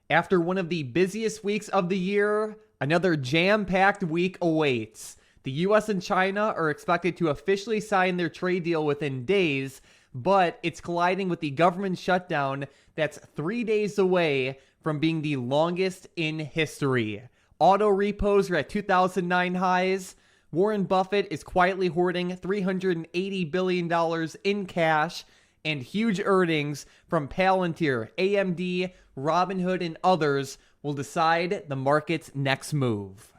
After one of the busiest weeks of the year, another jam-packed week awaits. The US and China are expected to officially sign their trade deal within days, but it's colliding with the government shutdown that's 3 days away from being the longest in history. Auto repos are at 2009 highs. Warren Buffett is quietly hoarding $380 billion in cash, and huge earnings from Palantir, AMD, Robinhood, and others will decide the market's next move.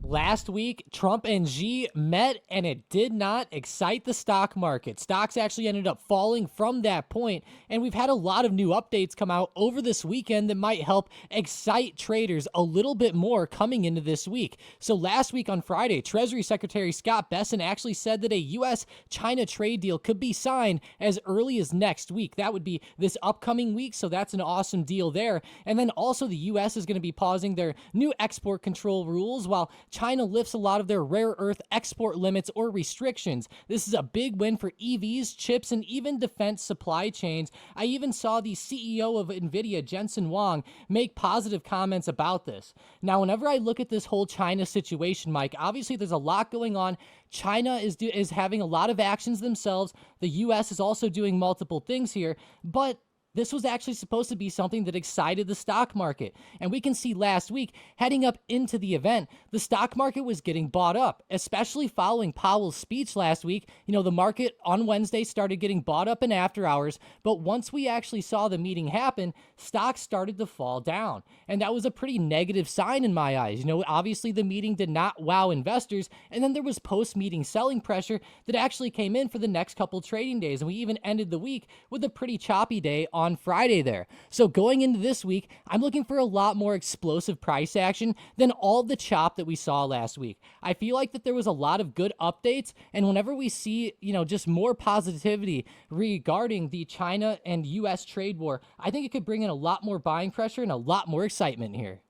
Last week, Trump and Xi met, and it did not excite the stock market. Stocks actually ended up falling from that point, and we've had a lot of new updates come out over this weekend that might help excite traders a little bit more coming into this week. So last week on Friday, Treasury Secretary Scott Bessent actually said that a U.S.-China trade deal could be signed as early as next week. That would be this upcoming week, so that's an awesome deal there. And then also the U.S. is going to be pausing their new export control rules while China lifts a lot of their rare earth export limits or restrictions. This is a big win for EVs, chips, and even defense supply chains. I even saw the CEO of NVIDIA, Jensen Huang, make positive comments about this. Now, whenever I look at this whole China situation, Mike, obviously there's a lot going on. China is having a lot of actions themselves. The U.S. is also doing multiple things here, but this was actually supposed to be something that excited the stock market. And we can see last week, heading up into the event, the stock market was getting bought up, especially following Powell's speech last week. You know, the market on Wednesday started getting bought up in after hours, but once we actually saw the meeting happen, stocks started to fall down. And that was a pretty negative sign in my eyes. You know, obviously the meeting did not wow investors, and then there was post-meeting selling pressure that actually came in for the next couple trading days. And we even ended the week with a pretty choppy day on Friday there. So going into this week, I'm looking for a lot more explosive price action than all the chop that we saw last week. I feel like that there was a lot of good updates, and whenever we see, you know, just more positivity regarding the China and US trade war, I think it could bring in a lot more buying pressure and a lot more excitement here.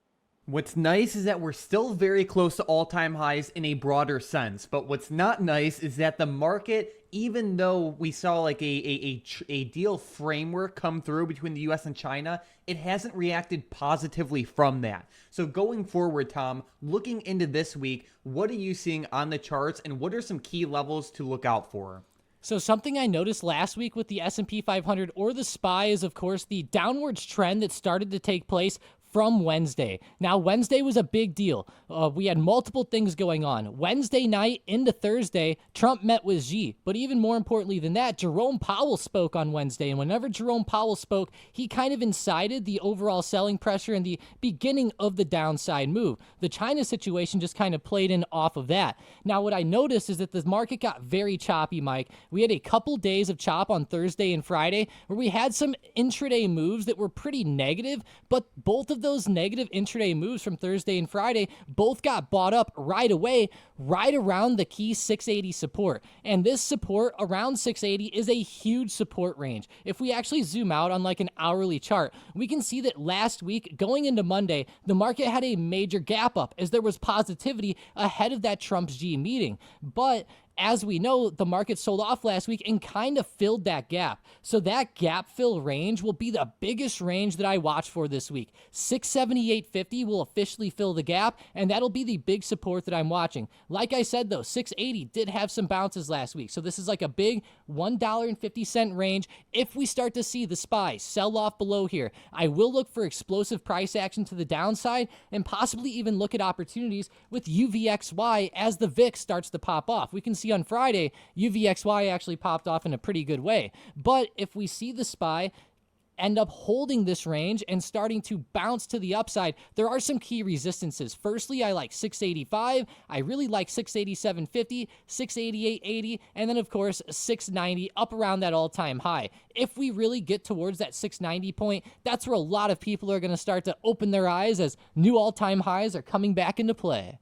What's nice is that we're still very close to all-time highs in a broader sense, but what's not nice is that the market, even though we saw like a deal framework come through between the US and China, it hasn't reacted positively from that. So going forward, Tom, looking into this week, what are you seeing on the charts, and what are some key levels to look out for? So something I noticed last week with the S&P 500 or the SPY is, of course, the downwards trend that started to take place from Wednesday. Now, Wednesday was a big deal. We had multiple things going on. Wednesday night into Thursday, Trump met with Xi. But even more importantly than that, Jerome Powell spoke on Wednesday. And whenever Jerome Powell spoke, he kind of incited the overall selling pressure and the beginning of the downside move. The China situation just kind of played in off of that. Now, what I noticed is that the market got very choppy, Mike. We had a couple days of chop on Thursday and Friday where we had some intraday moves that were pretty negative, but both of those negative intraday moves from Thursday and Friday both got bought up right away, right around the key 680 support. And this support around 680 is a huge support range. If we actually zoom out on like an hourly chart, we can see that last week going into Monday, the market had a major gap up as there was positivity ahead of that Trump-Xi meeting. But as we know, the market sold off last week and kind of filled that gap. So that gap fill range will be the biggest range that I watch for this week. 678.50 will officially fill the gap, and that'll be the big support that I'm watching. Like I said, though, 680 did have some bounces last week. So this is like a big $1.50 range. If we start to see the SPY sell off below here, I will look for explosive price action to the downside and possibly even look at opportunities with UVXY as the VIX starts to pop off. We can see on Friday, UVXY actually popped off in a pretty good way. But if we see the SPY end up holding this range and starting to bounce to the upside, there are some key resistances. Firstly, I like 685. I really like 687.50, 688.80, and then of course 690 up around that all-time high. If we really get towards that 690 point, that's where a lot of people are going to start to open their eyes as new all-time highs are coming back into play.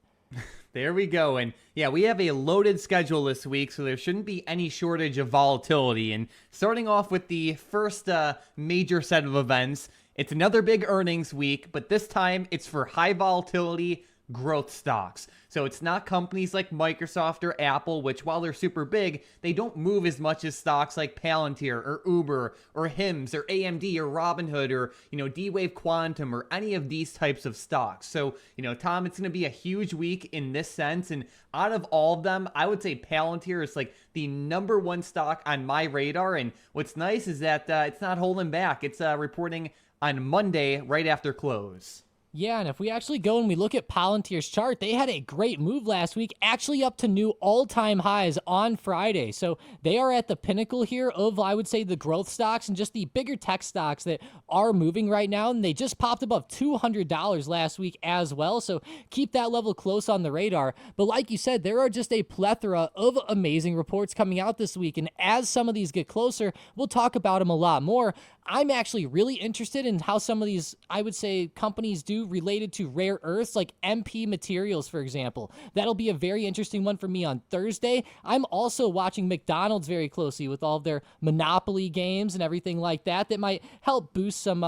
There we go. And yeah, we have a loaded schedule this week, so there shouldn't be any shortage of volatility. And starting off with the first major set of events, it's another big earnings week, but this time it's for high volatility growth stocks. So it's not companies like Microsoft or Apple, which while they're super big, they don't move as much as stocks like Palantir or Uber or Hims or AMD or Robinhood or, D-Wave Quantum or any of these types of stocks. So, Tom, it's going to be a huge week in this sense. And out of all of them, I would say Palantir is like the number one stock on my radar. And what's nice is that it's not holding back. It's reporting on Monday right after close. Yeah, and if we actually go and we look at Palantir's chart, they had a great move last week, actually up to new all-time highs on Friday. So they are at the pinnacle here of, I would say, the growth stocks and just the bigger tech stocks that are moving right now. And they just popped above $200 last week as well. So keep that level close on the radar. But like you said, there are just a plethora of amazing reports coming out this week. And as some of these get closer, we'll talk about them a lot more. I'm actually really interested in how some of these, I would say, companies do related to rare earths, like MP Materials, for example. That'll be a very interesting one for me on Thursday. I'm also watching McDonald's very closely with all of their Monopoly games and everything like that. That might help boost some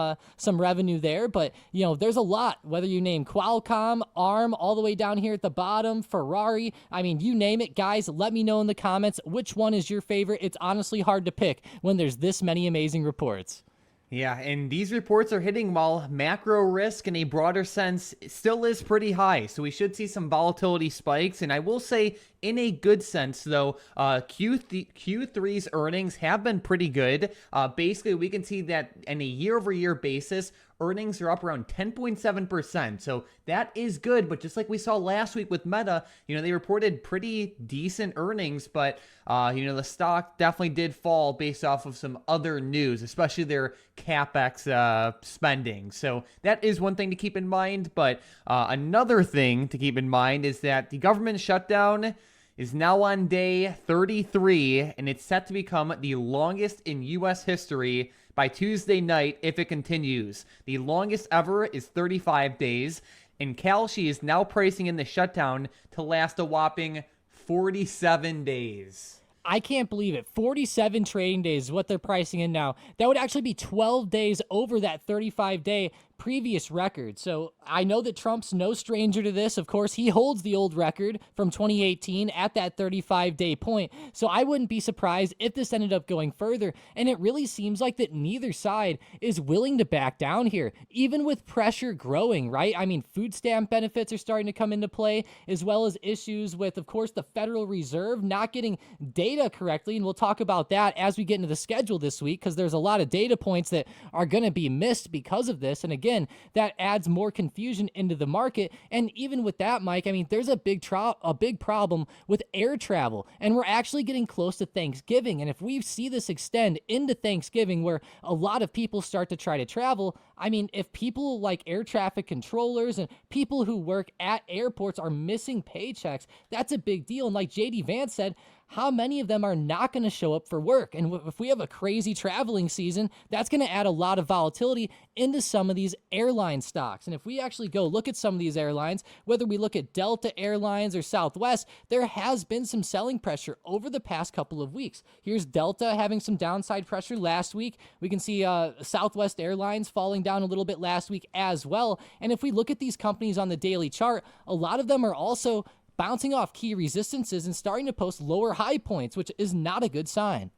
revenue there. But, there's a lot, whether you name Qualcomm, ARM, all the way down here at the bottom, Ferrari. I mean, you name it, guys. Let me know in the comments which one is your favorite. It's honestly hard to pick when there's this many amazing reports. Yeah, and these reports are hitting while macro risk in a broader sense still is pretty high. So we should see some volatility spikes. And I will say, in a good sense, though, Q3's earnings have been pretty good. Basically, we can see that on a year-over-year basis, earnings are up around 10.7%. So that is good. But just like we saw last week with Meta, they reported pretty decent earnings. But, the stock definitely did fall based off of some other news, especially their CapEx spending. So that is one thing to keep in mind. But another thing to keep in mind is that the government shutdown is now on day 33, and it's set to become the longest in U.S. history by Tuesday night if it continues. The longest ever is 35 days, and Kalshi is now pricing in the shutdown to last a whopping 47 days. I can't believe it. 47 trading days is what they're pricing in now. That would actually be 12 days over that 35-day previous record. So I know that Trump's no stranger to this. Of course, he holds the old record from 2018 at that 35-day point. So I wouldn't be surprised if this ended up going further. And it really seems like that neither side is willing to back down here, even with pressure growing, right? I mean, food stamp benefits are starting to come into play, as well as issues with, of course, the Federal Reserve not getting data correctly. And we'll talk about that as we get into the schedule this week, because there's a lot of data points that are going to be missed because of this. And again, that adds more confusion into the market. And even with that, Mike, I mean, there's a big problem with air travel, and we're actually getting close to Thanksgiving. And if we see this extend into Thanksgiving, where a lot of people start to try to travel, I mean, if people like air traffic controllers and people who work at airports are missing paychecks, that's a big deal. And like JD Vance said, how many of them are not going to show up for work? And if we have a crazy traveling season, that's going to add a lot of volatility into some of these airline stocks. And if we actually go look at some of these airlines, whether we look at Delta Airlines or Southwest, there has been some selling pressure over the past couple of weeks. Here's Delta having some downside pressure last week. We can see Southwest Airlines falling down a little bit last week as well. And if we look at these companies on the daily chart, a lot of them are also bouncing off key resistances and starting to post lower high points, which is not a good sign.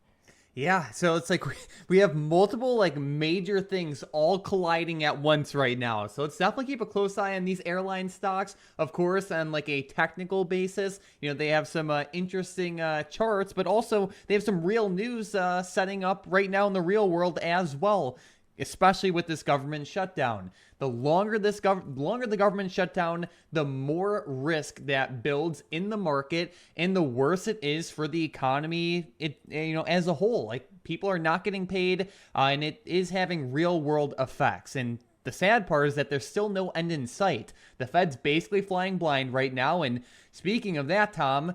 Yeah, so it's like we have multiple like major things all colliding at once right now. So let's definitely keep a close eye on these airline stocks. Of course, on like a technical basis, they have some interesting charts, but also they have some real news setting up right now in the real world as well, especially with this government shutdown. The longer the government shutdown, the more risk that builds in the market, and the worse it is for the economy, as a whole. Like, people are not getting paid, and it is having real world effects. And the sad part is that there's still no end in sight. The Fed's basically flying blind right now. And speaking of that, Tom,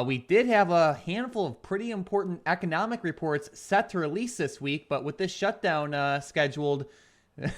we did have a handful of pretty important economic reports set to release this week, but with this shutdown scheduled,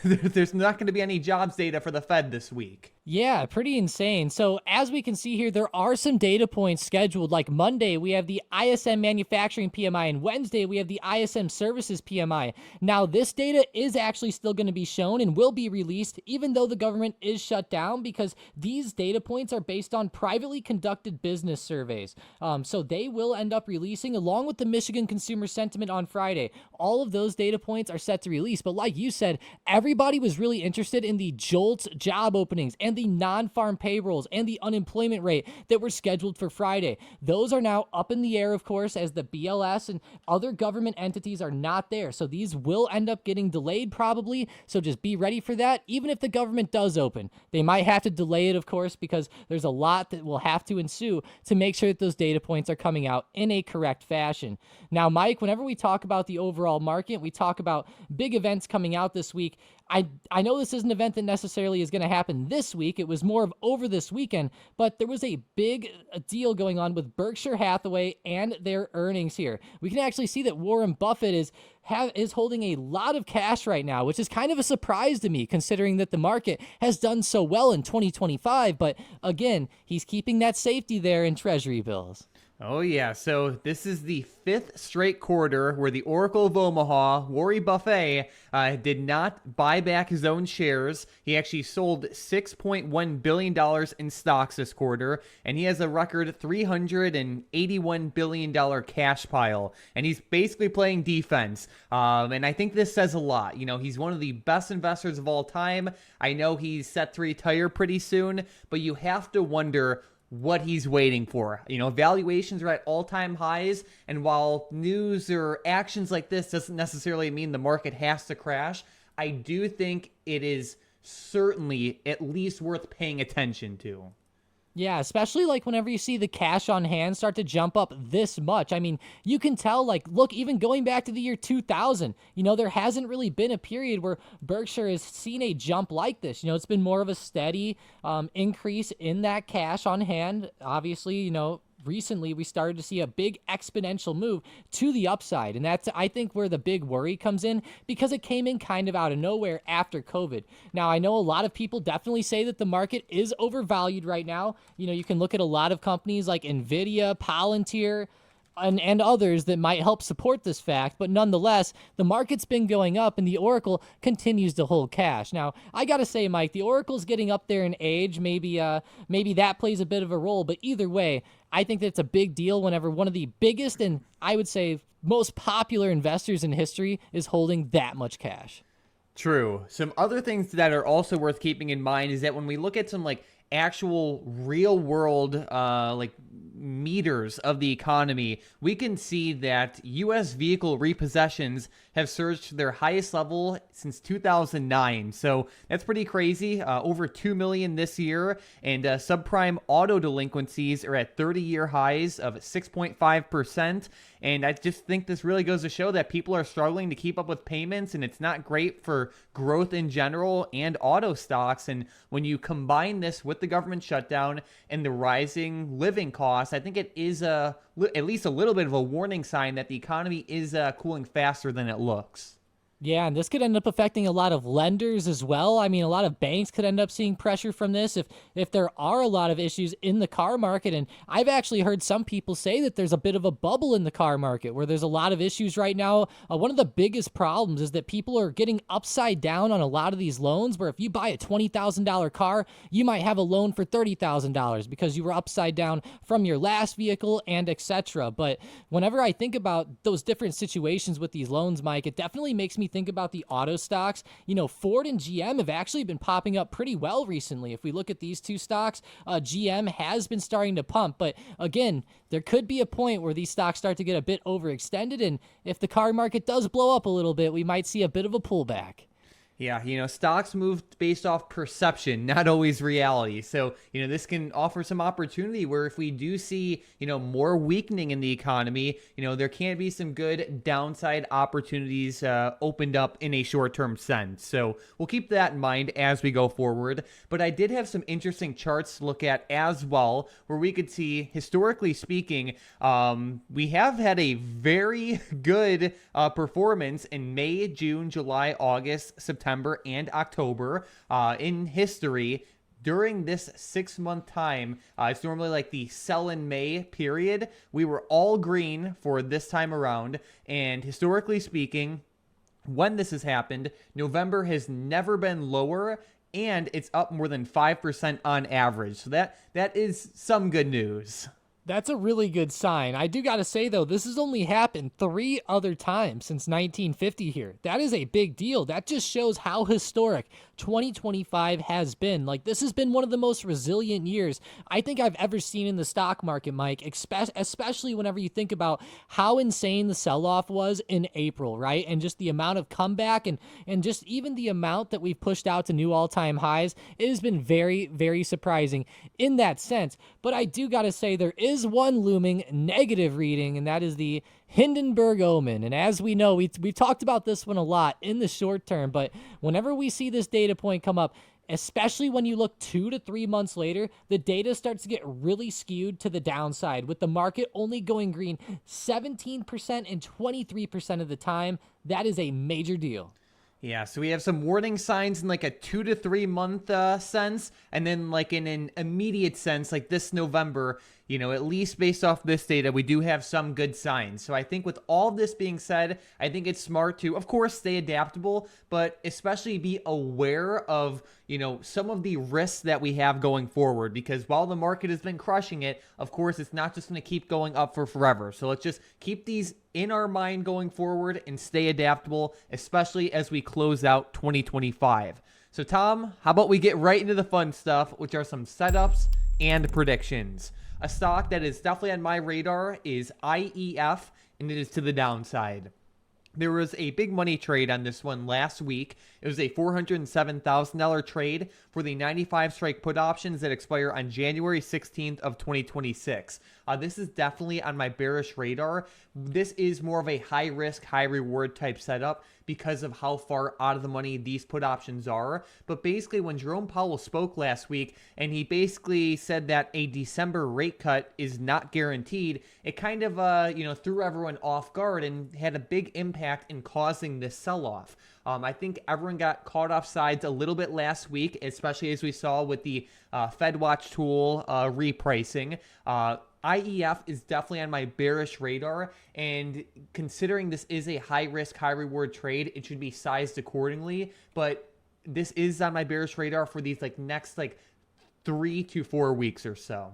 there's not going to be any jobs data for the Fed this week. Yeah, pretty insane. So, as we can see here, there are some data points scheduled. Like Monday, we have the ISM manufacturing PMI, and Wednesday, we have the ISM services PMI. Now, this data is actually still going to be shown and will be released, even though the government is shut down, because these data points are based on privately conducted business surveys. So, they will end up releasing, along with the Michigan consumer sentiment on Friday. All of those data points are set to release. But, like you said, everybody was really interested in the JOLTS job openings and the non-farm payrolls and the unemployment rate that were scheduled for Friday. Those are now up in the air, of course, as the BLS and other government entities are not there. So these will end up getting delayed probably. So just be ready for that. Even if the government does open, they might have to delay it, of course, because there's a lot that will have to ensue to make sure that those data points are coming out in a correct fashion. Now, Mike, whenever we talk about the overall market, we talk about big events coming out this week. I know this is an event that necessarily is going to happen this week. It was more of over this weekend, but there was a big deal going on with Berkshire Hathaway and their earnings here. We can actually see that Warren Buffett is holding a lot of cash right now, which is kind of a surprise to me considering that the market has done so well in 2025. But again, he's keeping that safety there in treasury bills. Oh, yeah. So this is the fifth straight quarter where the Oracle of Omaha, Warren Buffett, did not buy back his own shares. He actually sold $6.1 billion in stocks this quarter, and he has a record $381 billion cash pile. And he's basically playing defense. And I think this says a lot. You know, he's one of the best investors of all time. I know he's set to retire pretty soon, but you have to wonder what he's waiting for. You know, valuations are at all-time highs, and while news or actions like this doesn't necessarily mean the market has to crash, I do think it is certainly at least worth paying attention to. Yeah, especially like whenever you see the cash on hand start to jump up this much. I mean, you can tell, like, look, even going back to the year 2000, there hasn't really been a period where Berkshire has seen a jump like this. It's been more of a steady increase in that cash on hand. Obviously, recently we started to see a big exponential move to the upside, and that's, I think, where the big worry comes in, because it came in kind of out of nowhere after COVID. Now, I know a lot of people definitely say that the market is overvalued right now. You can look at a lot of companies like Nvidia, Palantir, and others that might help support this fact, but nonetheless, the market's been going up and the Oracle continues to hold cash. Now, I gotta say, Mike, the Oracle's getting up there in age. Maybe that plays a bit of a role, but either way, I think that it's a big deal whenever one of the biggest and, I would say, most popular investors in history is holding that much cash. True. Some other things that are also worth keeping in mind is that when we look at some actual real world meters of the economy, we can see that U.S. vehicle repossessions have surged to their highest level since 2009. So that's pretty crazy. Over 2 million this year, and subprime auto delinquencies are at 30-year highs of 6.5%. And I just think this really goes to show that people are struggling to keep up with payments, and it's not great for growth in general and auto stocks. And when you combine this with the government shutdown and the rising living costs, I think it is at least a little bit of a warning sign that the economy is cooling faster than it looks. Yeah, and this could end up affecting a lot of lenders as well. I mean, a lot of banks could end up seeing pressure from this if there are a lot of issues in the car market. And I've actually heard some people say that there's a bit of a bubble in the car market where there's a lot of issues right now. One of the biggest problems is that people are getting upside down on a lot of these loans, where if you buy a $20,000 car, you might have a loan for $30,000 because you were upside down from your last vehicle and etc. But whenever I think about those different situations with these loans, Mike, it definitely makes me think about the auto stocks. Ford and GM have actually been popping up pretty well recently. If we look at these two stocks, GM has been starting to pump, but again, there could be a point where these stocks start to get a bit overextended, and if the car market does blow up a little bit, we might see a bit of a pullback. Yeah, stocks move based off perception, not always reality. So, this can offer some opportunity where if we do see, more weakening in the economy, there can be some good downside opportunities opened up in a short-term sense. So we'll keep that in mind as we go forward. But I did have some interesting charts to look at as well, where we could see, historically speaking, we have had a very good performance in May, June, July, August, September, and October in history. during this 6-month time, it's normally like the sell in May period. We were all green for this time around. And historically speaking, when this has happened, November has never been lower, and it's up more than 5% on average. So that is some good news. That's a really good sign. I do got to say, though, this has only happened 3 other times since 1950 here. That is a big deal. That just shows how historic 2025 has been. Like, this has been one of the most resilient years I think I've ever seen in the stock market, Mike, especially whenever you think about how insane the sell-off was in April, right? And just the amount of comeback and just even the amount that we've pushed out to new all-time highs. It has been very, very surprising in that sense. But I do got to say, there is one looming negative reading, and that is the Hindenburg omen. And as we know, we've talked about this one a lot in the short term, but whenever we see this data point come up, especially when you look 2 to 3 months later, the data starts to get really skewed to the downside, with the market only going green 17% and 23% of the time. That is a major deal. Yeah, so we have some warning signs in like a 2 to 3 month sense, and then like in an immediate sense, like this November, at least based off this data, we do have some good signs. So I think with all this being said, I think it's smart to, of course, stay adaptable, but especially be aware of, some of the risks that we have going forward, because while the market has been crushing it, of course, it's not just going to keep going up for forever. So let's just keep these in our mind going forward and stay adaptable, especially as we close out 2025. So Tom, how about we get right into the fun stuff, which are some setups and predictions. A stock that is definitely on my radar is IEF, and it is to the downside. There was a big money trade on this one last week. It was a $407,000 trade for the 95 strike put options that expire on January 16th of 2026. This is definitely on my bearish radar. This is more of a high risk, high reward type setup because of how far out of the money these put options are. But basically, when Jerome Powell spoke last week and he basically said that a December rate cut is not guaranteed, it kind of threw everyone off guard and had a big impact in causing this sell-off. I think everyone got caught off sides a little bit last week, especially as we saw with the FedWatch tool repricing. IEF is definitely on my bearish radar, and considering this is a high risk, high reward trade, it should be sized accordingly. But this is on my bearish radar for these next 3 to 4 weeks or so.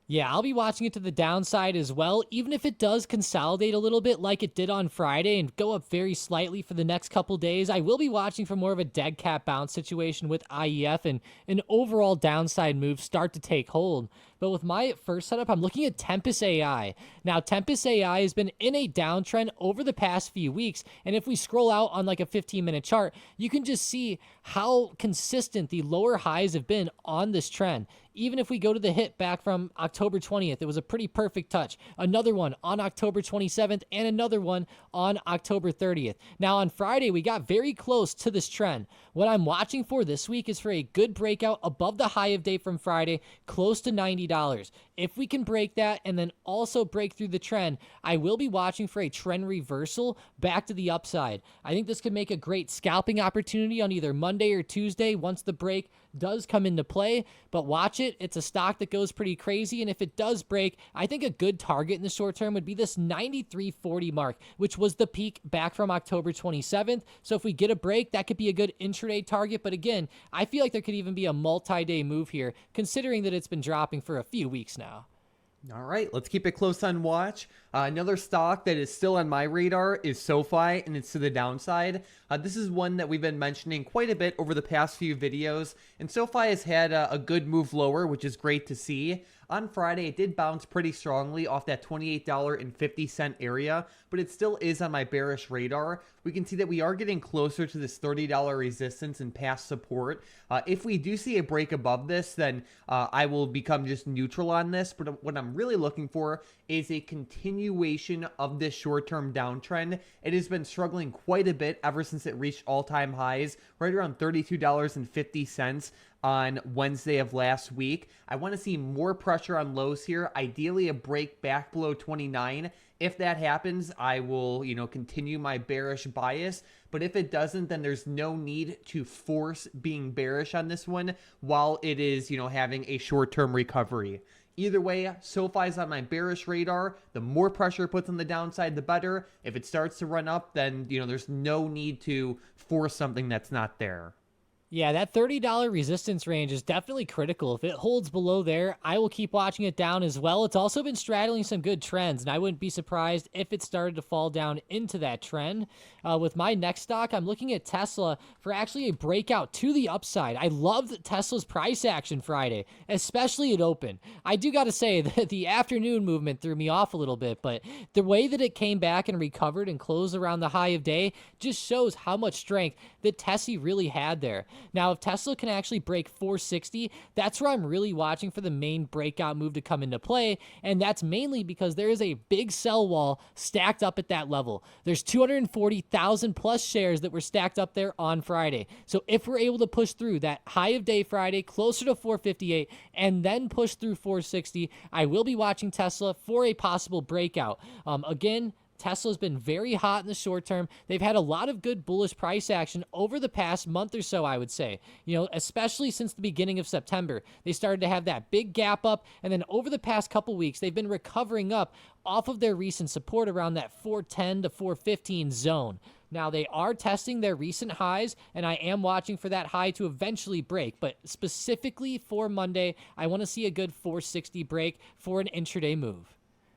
Yeah, I'll be watching it to the downside as well, even if it does consolidate a little bit like it did on Friday and go up very slightly for the next couple days. I will be watching for more of a dead cat bounce situation with IEF and an overall downside move start to take hold. But with my first setup, I'm looking at Tempest AI. Now, Tempest AI has been in a downtrend over the past few weeks, and if we scroll out on like a 15-minute chart, you can just see how consistent the lower highs have been on this trend. Even if we go to the hit back from October 20th, it was a pretty perfect touch. Another one on October 27th and another one on October 30th. Now on Friday, we got very close to this trend. What I'm watching for this week is for a good breakout above the high of day from Friday, close to $90. If we can break that and then also break through the trend, I will be watching for a trend reversal back to the upside. I think this could make a great scalping opportunity on either Monday or Tuesday once the break does come into play, but watch it. It's a stock that goes pretty crazy, and if it does break, I think a good target in the short term would be this 93.40 mark, which was the peak back from October 27th. So if we get a break, that could be a good intraday target, but again, I feel like there could even be a multi-day move here, considering that it's been dropping for a few weeks now. All right, let's keep it close on watch. Another stock that is still on my radar is SoFi, and it's to the downside. This is one that we've been mentioning quite a bit over the past few videos, and SoFi has had a good move lower, which is great to see. On Friday, it did bounce pretty strongly off that $28.50 area, but it still is on my bearish radar. We can see that we are getting closer to this $30 resistance and past support. If we do see a break above this, then I will become just neutral on this. But what I'm really looking for is a continuation of this short-term downtrend. It has been struggling quite a bit ever since it reached all-time highs, right around $32.50 on Wednesday of last week. I want to see more pressure on lows here, ideally a break back below 29. If that happens, I will, continue my bearish bias. But if it doesn't, then there's no need to force being bearish on this one while it is, having a short-term recovery. Either way, SoFi's on my bearish radar. The more pressure it puts on the downside, the better. If it starts to run up, then, there's no need to force something that's not there. Yeah, that $30 resistance range is definitely critical. If it holds below there, I will keep watching it down as well. It's also been straddling some good trends, and I wouldn't be surprised if it started to fall down into that trend. With my next stock, I'm looking at Tesla for actually a breakout to the upside. I loved Tesla's price action Friday, especially at open. I do got to say that the afternoon movement threw me off a little bit, but the way that it came back and recovered and closed around the high of day just shows how much strength that Tessie really had there. Now, if Tesla can actually break 460, that's where I'm really watching for the main breakout move to come into play, and that's mainly because there is a big sell wall stacked up at that level. There's 240,000 plus shares that were stacked up there on Friday. So if we're able to push through that high of day Friday, closer to 458, and then push through 460, I will be watching Tesla for a possible breakout. Again, Tesla's been very hot in the short term. They've had a lot of good bullish price action over the past month or so, I would say. Especially since the beginning of September. They started to have that big gap up, and then over the past couple weeks, they've been recovering up off of their recent support around that 410 to 415 zone. Now, they are testing their recent highs, and I am watching for that high to eventually break. But specifically for Monday, I want to see a good 460 break for an intraday move.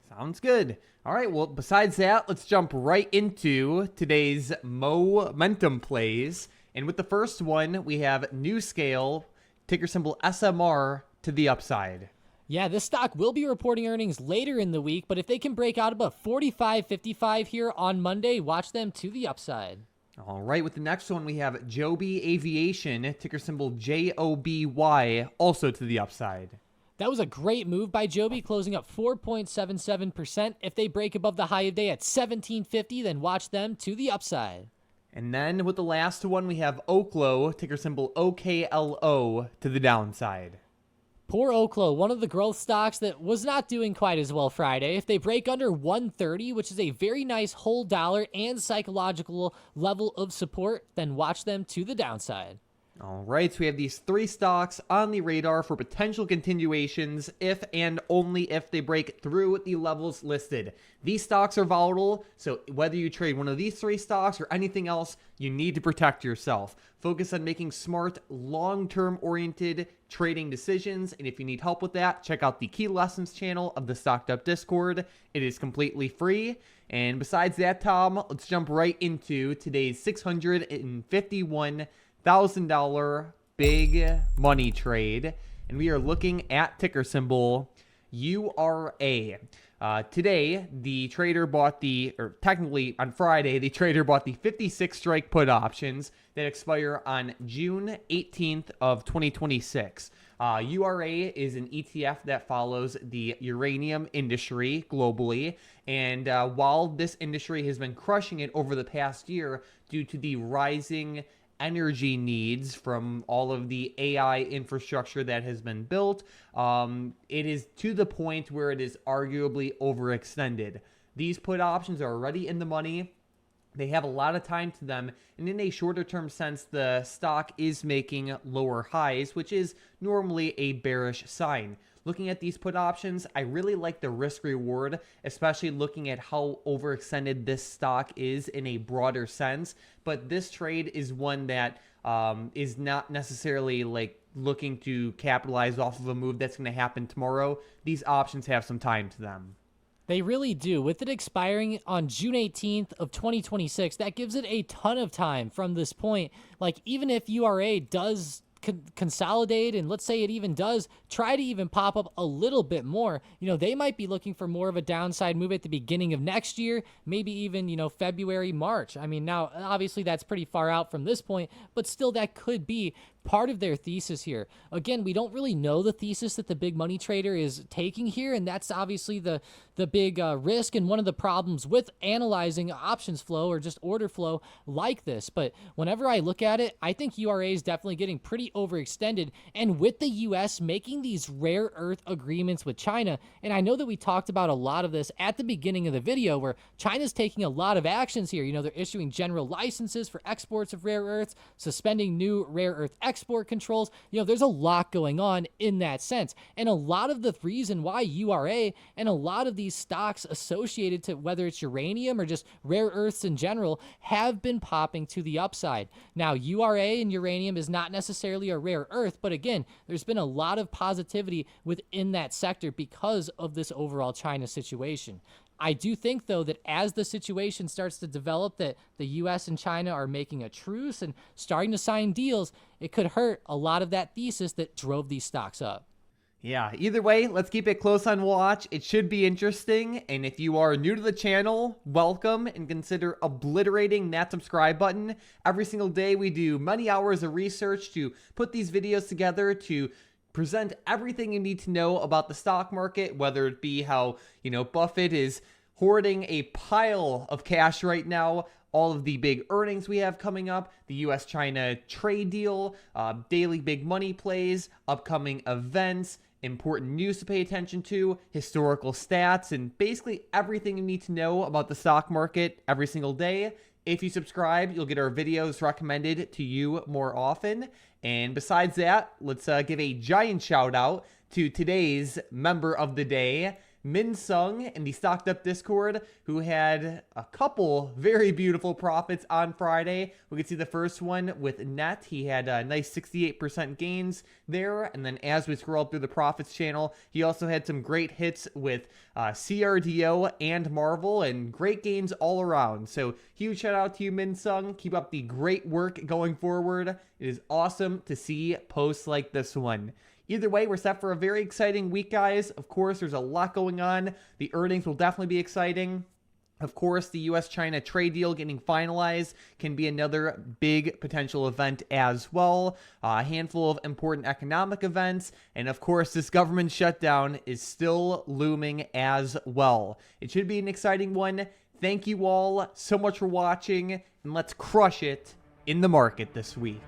Sounds good. All right, well, besides that, let's jump right into today's momentum plays. And with the first one, we have NewScale, ticker symbol SMR, to the upside. Yeah, this stock will be reporting earnings later in the week, but if they can break out above 45.55 here on Monday, watch them to the upside. All right, with the next one, we have Joby Aviation, ticker symbol JOBY, also to the upside. That was a great move by Joby, closing up 4.77%. If they break above the high of day at 17.50, then watch them to the upside. And then with the last one, we have Oklo, ticker symbol OKLO, to the downside. Poor Oklo, one of the growth stocks that was not doing quite as well Friday. If they break under 130, which is a very nice whole dollar and psychological level of support, then watch them to the downside. All right, so we have these three stocks on the radar for potential continuations if and only if they break through the levels listed. These stocks are volatile, so whether you trade one of these three stocks or anything else, you need to protect yourself. Focus on making smart, long-term oriented trading decisions, and if you need help with that, check out the Key Lessons channel of the StockedUp Discord. It is completely free. And besides that, Tom, let's jump right into today's $651,000 big money trade, and we are looking at ticker symbol URA. Today, the trader bought technically on Friday, the trader bought the 56 strike put options that expire on June 18th of 2026. URA is an ETF that follows the uranium industry globally, and while this industry has been crushing it over the past year due to the rising energy needs from all of the AI infrastructure that has been built, it is to the point where it is arguably overextended. These put options are already in the money. They have a lot of time to them, and in a shorter term sense, the stock is making lower highs, which is normally a bearish sign. Looking at these put options, I really like the risk reward, especially looking at how overextended this stock is in a broader sense. But this trade is one that is not necessarily like looking to capitalize off of a move that's going to happen tomorrow. These options have some time to them. They really do. With it expiring on June 18th of 2026, that gives it a ton of time from this point. Like, even if URA does consolidate, and let's say it even does try to even pop up a little bit more, they might be looking for more of a downside move at the beginning of next year, maybe even, February, March. I mean, now, obviously, that's pretty far out from this point, but still, that could be part of their thesis here. Again, we don't really know the thesis that the big money trader is taking here, and that's obviously the big risk and one of the problems with analyzing options flow or just order flow like this. But whenever I look at it, I think URA is definitely getting pretty overextended, and with the US making these rare earth agreements with China, and I know that we talked about a lot of this at the beginning of the video where China's taking a lot of actions here. You know, they're issuing general licenses for exports of rare earths, suspending new rare earth export controls. You know, there's a lot going on in that sense. And a lot of the reason why URA and a lot of these stocks associated to whether it's uranium or just rare earths in general have been popping to the upside. Now, URA and uranium is not necessarily a rare earth, but again, there's been a lot of positivity within that sector because of this overall China situation. I do think, though, that as the situation starts to develop, that the U.S. and China are making a truce and starting to sign deals, it could hurt a lot of that thesis that drove these stocks up. Yeah, either way, let's keep it close on watch. It should be interesting. And if you are new to the channel, welcome, and consider obliterating that subscribe button. Every single day we do many hours of research to put these videos together to present everything you need to know about the stock market, whether it be how, Buffett is hoarding a pile of cash right now, all of the big earnings we have coming up, the US-China trade deal, daily big money plays, upcoming events, important news to pay attention to, historical stats, and basically everything you need to know about the stock market every single day. If you subscribe, you'll get our videos recommended to you more often. And besides that, let's give a giant shout out to today's member of the day, Min Sung in the Stocked Up Discord, who had a couple very beautiful profits on Friday. We could see the first one with Net. He had a nice 68% gains there. And then as we scroll through the profits channel, he also had some great hits with CRDO and Marvel, and great gains all around. So huge shout out to you, Min Sung. Keep up the great work going forward. It is awesome to see posts like this one. Either way, we're set for a very exciting week, guys. Of course, there's a lot going on. The earnings will definitely be exciting. Of course, the US-China trade deal getting finalized can be another big potential event as well. A handful of important economic events. And of course, this government shutdown is still looming as well. It should be an exciting one. Thank you all so much for watching, and let's crush it in the market this week.